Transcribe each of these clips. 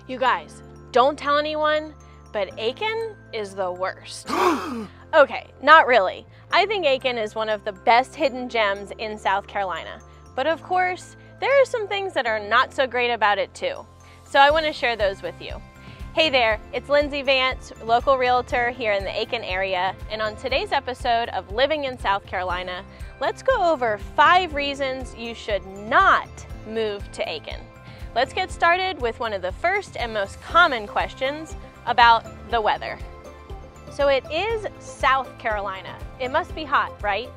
You guys, don't tell anyone, but Aiken is the worst. Okay, not really. I think Aiken is one of the best hidden gems in South Carolina. But of course, there are some things that are not so great about it too. So I want to share those with you. Hey there, it's Lindsey Vance, local realtor here in the Aiken area. And on today's episode of Living in South Carolina, let's go over 5 reasons you should not move to Aiken. Let's get started with one of the first and most common questions about the weather. So it is South Carolina. It must be hot, right?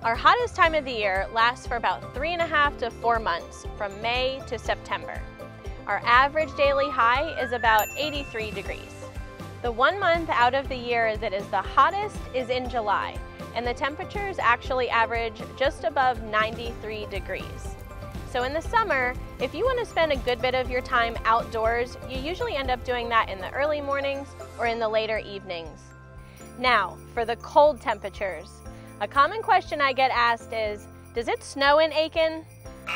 Our hottest time of the year lasts for about 3.5 to 4 months, from May to September. Our average daily high is about 83 degrees. The 1 month out of the year that is the hottest is in July, and the temperatures actually average just above 93 degrees. So in the summer, if you want to spend a good bit of your time outdoors, you usually end up doing that in the early mornings or in the later evenings. Now, for the cold temperatures. A common question I get asked is, does it snow in Aiken?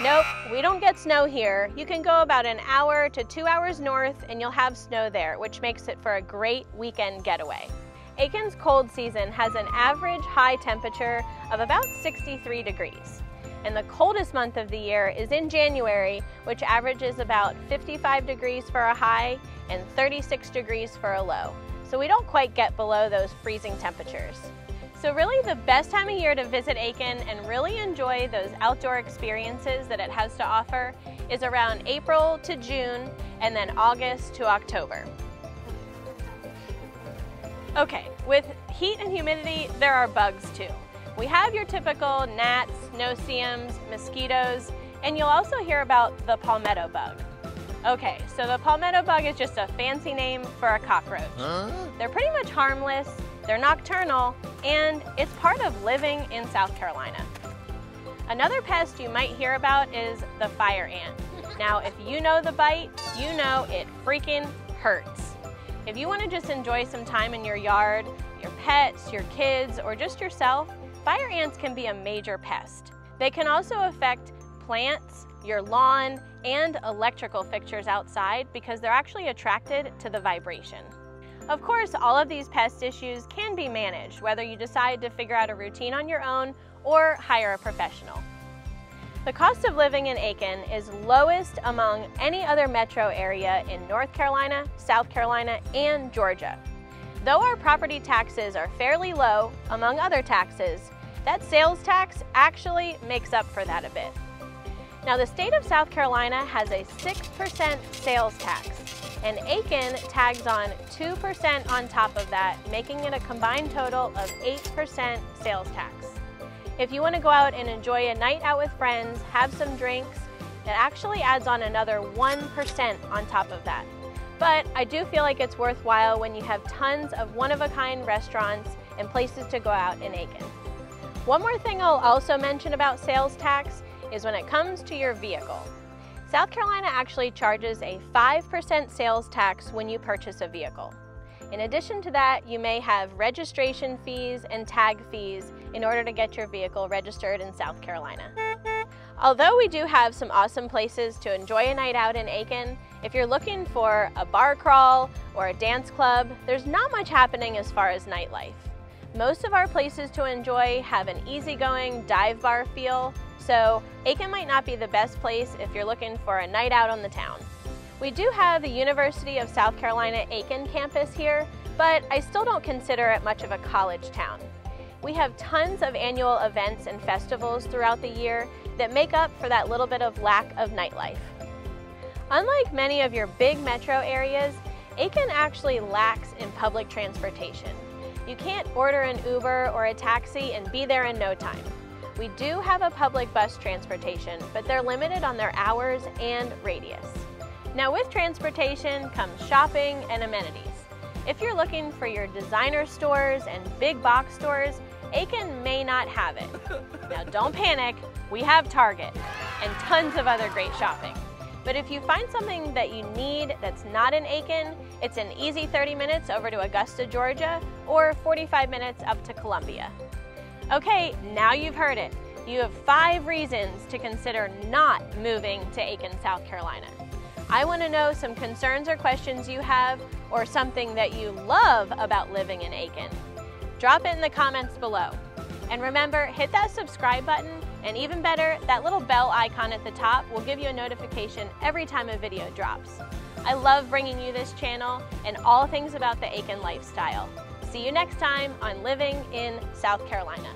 Nope, we don't get snow here. You can go about an hour to 2 hours north and you'll have snow there, which makes it for a great weekend getaway. Aiken's cold season has an average high temperature of about 63 degrees. And the coldest month of the year is in January, which averages about 55 degrees for a high and 36 degrees for a low. So we don't quite get below those freezing temperatures. So really the best time of year to visit Aiken and really enjoy those outdoor experiences that it has to offer is around April to June and then August to October. Okay, with heat and humidity, there are bugs too. We have your typical gnats, no-see-ums, mosquitoes, and you'll also hear about the palmetto bug. Okay, so the palmetto bug is just a fancy name for a cockroach. They're pretty much harmless, they're nocturnal, and it's part of living in South Carolina. Another pest you might hear about is the fire ant. Now, if you know the bite, you know it freaking hurts. If you want to just enjoy some time in your yard, your pets, your kids, or just yourself, fire ants can be a major pest. They can also affect plants, your lawn, and electrical fixtures outside because they're actually attracted to the vibration. Of course, all of these pest issues can be managed, whether you decide to figure out a routine on your own or hire a professional. The cost of living in Aiken is lowest among any other metro area in North Carolina, South Carolina, and Georgia. Though our property taxes are fairly low, among other taxes, that sales tax actually makes up for that a bit. Now, the state of South Carolina has a 6% sales tax, and Aiken tags on 2% on top of that, making it a combined total of 8% sales tax. If you want to go out and enjoy a night out with friends, have some drinks, it actually adds on another 1% on top of that. But I do feel like it's worthwhile when you have tons of one-of-a-kind restaurants and places to go out in Aiken. One more thing I'll also mention about sales tax is when it comes to your vehicle. South Carolina actually charges a 5% sales tax when you purchase a vehicle. In addition to that, you may have registration fees and tag fees in order to get your vehicle registered in South Carolina. Although we do have some awesome places to enjoy a night out in Aiken, if you're looking for a bar crawl or a dance club, there's not much happening as far as nightlife. Most of our places to enjoy have an easygoing dive bar feel, so Aiken might not be the best place if you're looking for a night out on the town. We do have the University of South Carolina Aiken campus here, but I still don't consider it much of a college town. We have tons of annual events and festivals throughout the year that make up for that little bit of lack of nightlife. Unlike many of your big metro areas, Aiken actually lacks in public transportation. You can't order an Uber or a taxi and be there in no time. We do have a public bus transportation, but they're limited on their hours and radius. Now, with transportation comes shopping and amenities. If you're looking for your designer stores and big box stores, Aiken may not have it. Now, don't panic, we have Target and tons of other great shopping. But if you find something that you need that's not in Aiken, it's an easy 30 minutes over to Augusta, Georgia, or 45 minutes up to Columbia. Okay, now you've heard it. You have 5 reasons to consider not moving to Aiken, South Carolina. I want to know some concerns or questions you have, or something that you love about living in Aiken. Drop it in the comments below. And remember, hit that subscribe button, and even better, that little bell icon at the top will give you a notification every time a video drops. I love bringing you this channel and all things about the Aiken lifestyle. See you next time on Living in South Carolina.